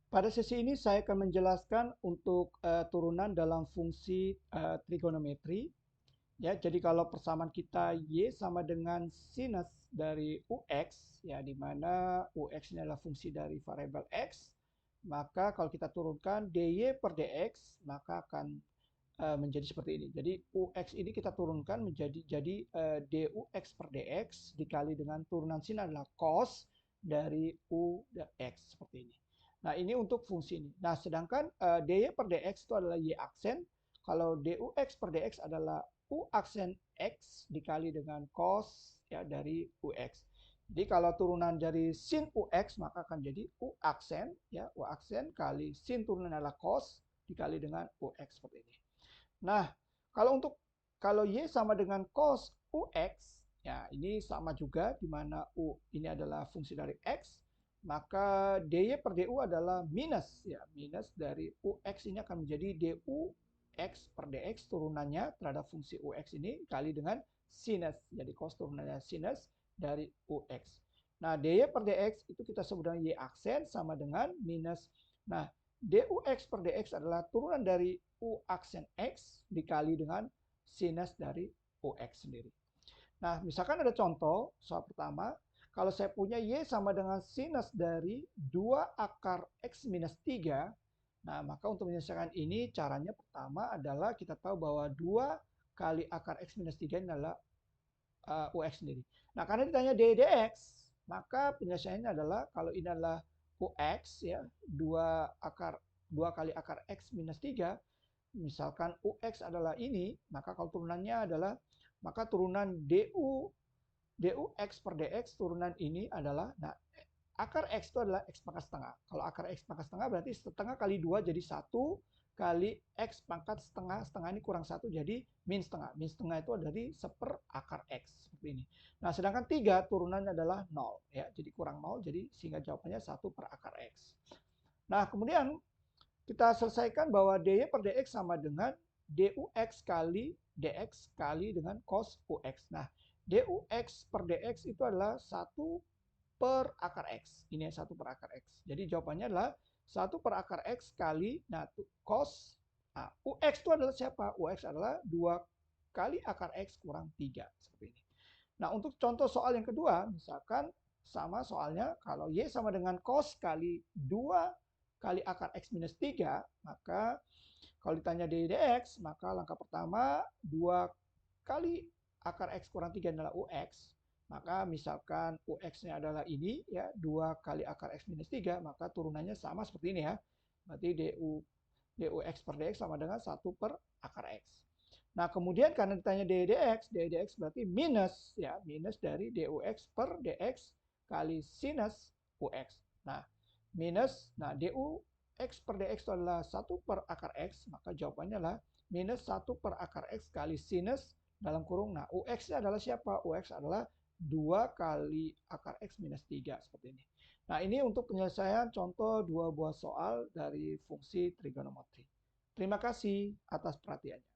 Pada sesi ini saya akan menjelaskan untuk turunan dalam fungsi trigonometri. Ya, jadi kalau persamaan kita y sama dengan sinus dari ux, ya di mana ux ini adalah fungsi dari variabel x, maka kalau kita turunkan dy per dx, maka akan menjadi seperti ini. Jadi ux ini kita turunkan menjadi dux per dx dikali dengan turunan sin adalah cos dari ux seperti ini. Nah, ini untuk fungsi ini. Nah, sedangkan dy per dx itu adalah y aksen. Kalau dux per dx adalah u aksen x dikali dengan cos ya dari ux. Jadi kalau turunan dari sin ux maka akan jadi u aksen ya, u aksen kali sin turunan adalah cos dikali dengan ux seperti ini. Nah, kalau y sama dengan cos ux, ya ini sama juga di mana u ini adalah fungsi dari x, maka dy per du adalah minus ya, minus dari ux ini akan menjadi du x per dx turunannya terhadap fungsi ux ini kali dengan sinus. Jadi cos turunannya sinus dari ux. Nah, dy per dx itu kita sebut dengan y aksen sama dengan minus. Nah, dux per dx adalah turunan dari u aksen x dikali dengan sinus dari ux sendiri. Nah, misalkan ada contoh soal pertama, kalau saya punya y sama dengan sinus dari 2 akar x minus 3, nah maka untuk menyelesaikan ini caranya pertama adalah kita tahu bahwa 2 kali akar x minus 3 ini adalah ux sendiri. Nah, karena ditanya dx, maka penyelesaiannya adalah kalau ini adalah ux ya, 2 kali akar x minus 3, misalkan ux adalah ini, maka kalau turunannya adalah maka turunan dux per dx turunan ini adalah nah akar x itu adalah x pangkat setengah. Kalau akar x pangkat setengah berarti setengah kali 2 jadi 1 kali x pangkat setengah, setengah ini kurang 1 jadi min setengah. Min setengah itu dari seper akar x seperti ini. Nah, sedangkan 3 turunannya adalah 0 ya. Jadi kurang 0 jadi sehingga jawabannya 1 per akar x. Nah, kemudian kita selesaikan bahwa dy per dx sama dengan dux kali dx kali dengan cos ux. Nah, dux per dx itu adalah 1 per akar x. Ini 1 per akar x. Jadi jawabannya adalah 1 per akar x kali, nah cos, nah, ux itu adalah siapa? Ux adalah 2 kali akar x kurang 3. Seperti ini. Nah, untuk contoh soal yang kedua, misalkan sama soalnya, kalau y sama dengan cos kali 2 kali akar x minus 3, maka kalau ditanya dx, maka langkah pertama 2 kali akar x kurang 3 adalah ux. Maka misalkan ux-nya adalah ini ya, 2 kali akar x minus 3, maka turunannya sama seperti ini ya. Berarti dux per dx sama dengan 1 per akar x. Nah, kemudian karena ditanya dx berarti minus ya, minus dari dux per dx kali sinus ux. Nah, minus, nah dux per dx itu adalah 1 per akar x, maka jawabannya adalah minus 1 per akar x kali sinus dalam kurung. Nah, ux-nya adalah siapa? Ux adalah 2 kali akar x minus 3 seperti ini. Nah, ini untuk penyelesaian contoh 2 buah soal dari fungsi trigonometri. Terima kasih atas perhatiannya.